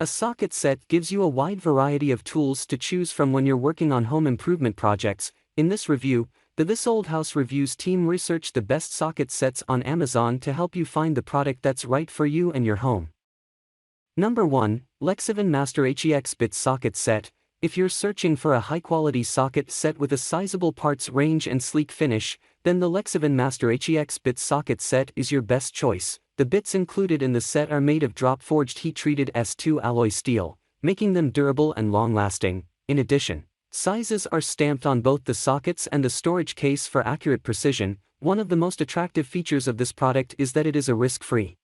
A socket set gives you a wide variety of tools to choose from when you're working on home improvement projects. In this review, the This Old House Reviews team researched the best socket sets on Amazon to help you find the product that's right for you and your home. Number 1, LEXIVON Master HEX Bit Socket Set. If you're searching for a high-quality socket set with a sizable parts range and sleek finish, then the LEXIVON Master HEX Bit Socket Set is your best choice. The bits included in the set are made of drop-forged heat-treated S2 alloy steel, making them durable and long-lasting. In addition, sizes are stamped on both the sockets and the storage case for accurate precision. One of the most attractive features of this product is that it is a risk-free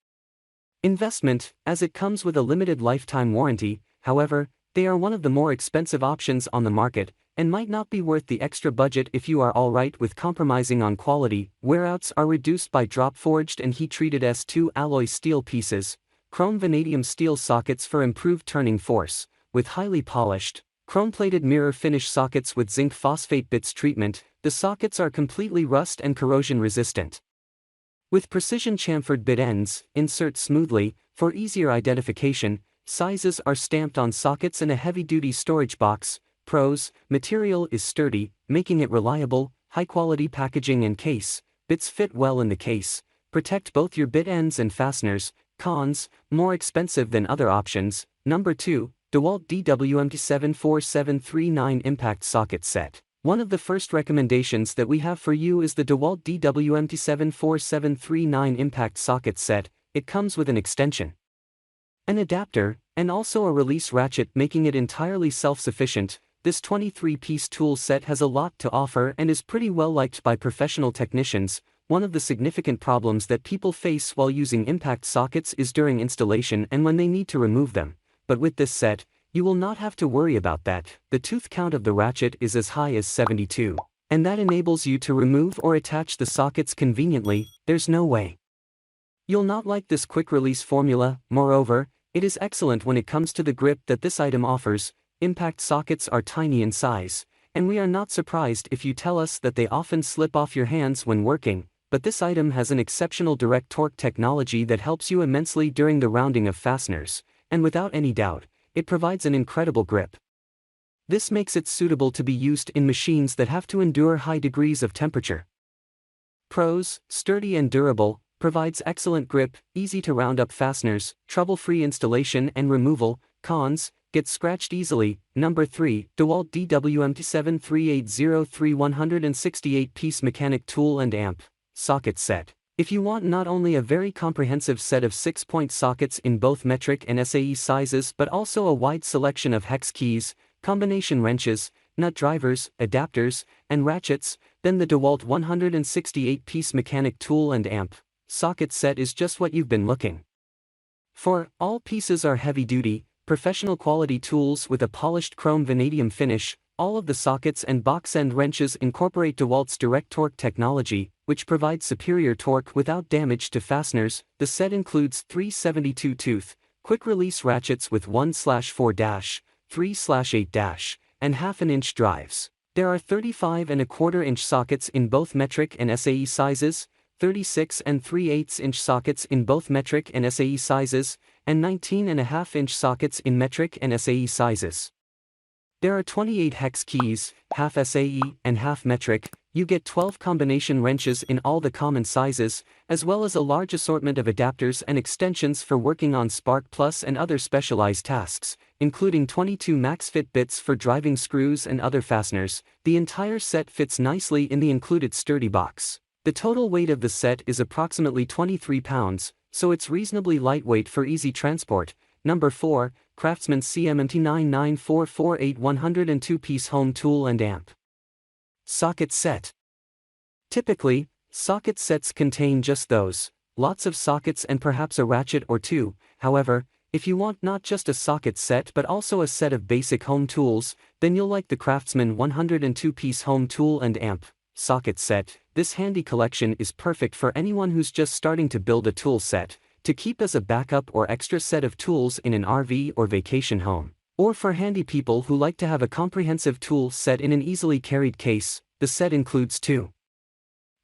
investment, as it comes with a limited lifetime warranty. However, they are one of the more expensive options on the market, and might not be worth the extra budget if you are alright with compromising on quality. Wearouts are reduced by drop-forged and heat-treated S2 alloy steel pieces, chrome vanadium steel sockets for improved turning force, with highly polished, chrome-plated mirror finish sockets with zinc phosphate bits treatment. The sockets are completely rust and corrosion resistant. With precision chamfered bit ends, insert smoothly, for easier identification. Sizes are stamped on sockets in a heavy-duty storage box. Pros: material is sturdy, making it reliable. High-quality packaging and case. Bits fit well in the case, protect both your bit ends and fasteners. Cons: more expensive than other options. Number 2, Dewalt DWMT74739 Impact Socket Set. One of the first recommendations that we have for you is the Dewalt DWMT74739 Impact Socket Set. It comes with an extension, an adapter, and also a release ratchet, making it entirely self-sufficient. This 23-piece tool set has a lot to offer and is pretty well liked by professional technicians. One of the significant problems that people face while using impact sockets is during installation and when they need to remove them. But with this set, you will not have to worry about that. The tooth count of the ratchet is as high as 72, and that enables you to remove or attach the sockets conveniently. There's no way you'll not like this quick release formula. Moreover, it is excellent when it comes to the grip that this item offers. Impact sockets are tiny in size, and we are not surprised if you tell us that they often slip off your hands when working, but this item has an exceptional direct torque technology that helps you immensely during the rounding of fasteners, and without any doubt, it provides an incredible grip. This makes it suitable to be used in machines that have to endure high degrees of temperature. Pros: sturdy and durable, provides excellent grip, easy to round up fasteners, trouble-free installation and removal. Cons: gets scratched easily. Number 3, Dewalt DWMT73803 168-piece mechanic tool and amp socket set. If you want not only a very comprehensive set of 6-point sockets in both metric and SAE sizes but also a wide selection of hex keys, combination wrenches, nut drivers, adapters, and ratchets, then the Dewalt 168-piece mechanic tool and amp socket set is just what you've been looking for. All pieces are heavy-duty, professional quality tools with a polished chrome vanadium finish. All of the sockets and box end wrenches incorporate Dewalt's direct torque technology, which provides superior torque without damage to fasteners. The set includes 3 72-tooth, quick-release ratchets with 1/4-, 3/8-, and 1/2-inch drives. There are 35 1/4-inch sockets in both metric and SAE sizes, 36 3/8-inch sockets in both metric and SAE sizes, and 19.5-inch sockets in metric and SAE sizes. There are 28 hex keys, half SAE and half metric. You get 12 combination wrenches in all the common sizes, as well as a large assortment of adapters and extensions for working on Spark Plus and other specialized tasks, including 22 max fit bits for driving screws and other fasteners. The entire set fits nicely in the included sturdy box. The total weight of the set is approximately 23 pounds, so it's reasonably lightweight for easy transport. Number 4, Craftsman CMMT99448 102-piece home tool and amp socket set. Typically, socket sets contain just those, lots of sockets and perhaps a ratchet or two. However, if you want not just a socket set but also a set of basic home tools, then you'll like the Craftsman 102-piece home tool and amp socket set. This handy collection is perfect for anyone who's just starting to build a tool set, to keep as a backup or extra set of tools in an RV or vacation home, or for handy people who like to have a comprehensive tool set in an easily carried case. The set includes 2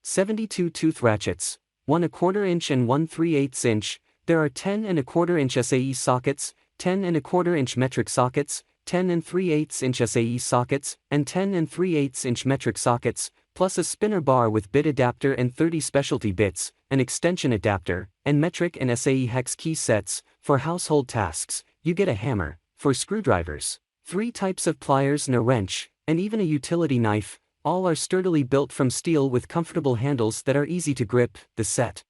72-tooth ratchets, 1/4 inch and 1/3/8 inch. There are 10 1/4 inch SAE sockets, 10 and a quarter inch metric sockets, 10 and 3/8 inch SAE sockets, and 10 and 3/8 inch metric sockets, plus a spinner bar with bit adapter and 30 specialty bits, an extension adapter, and metric and SAE hex key sets. For household tasks, you get a hammer, for screwdrivers, 3 types of pliers and a wrench, and even a utility knife. All are sturdily built from steel with comfortable handles that are easy to grip. The set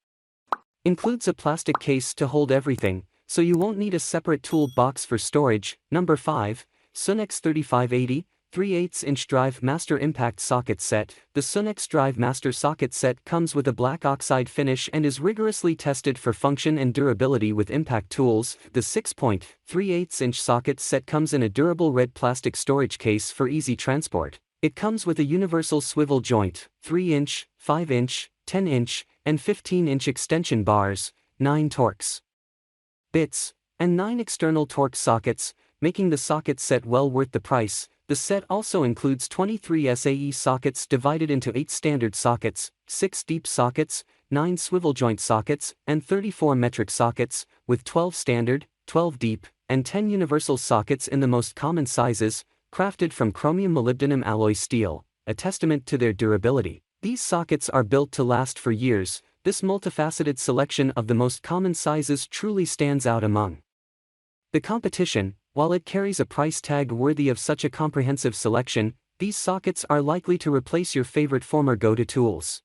includes a plastic case to hold everything, so you won't need a separate tool box for storage. Number 5, Sunex 3580, 3/8 inch Drive Master Impact Socket Set. The Sunex Drive Master Socket Set comes with a black oxide finish and is rigorously tested for function and durability with impact tools. The 6.3/8 inch socket set comes in a durable red plastic storage case for easy transport. It comes with a universal swivel joint, 3-inch, 5-inch, 10-inch, and 15-inch extension bars, 9 Torx bits, and 9 external Torx sockets, making the socket set well worth the price. The set also includes 23 SAE sockets divided into 8 standard sockets, 6 deep sockets, 9 swivel joint sockets, and 34 metric sockets, with 12 standard, 12 deep, and 10 universal sockets in the most common sizes, crafted from chromium molybdenum alloy steel, a testament to their durability. These sockets are built to last for years. This multifaceted selection of the most common sizes truly stands out among the competition. While it carries a price tag worthy of such a comprehensive selection, these sockets are likely to replace your favorite former go-to tools.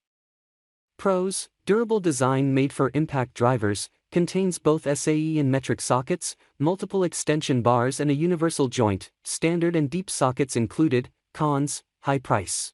Pros: durable design made for impact drivers, contains both SAE and metric sockets, multiple extension bars and a universal joint, standard and deep sockets included. Cons: high price.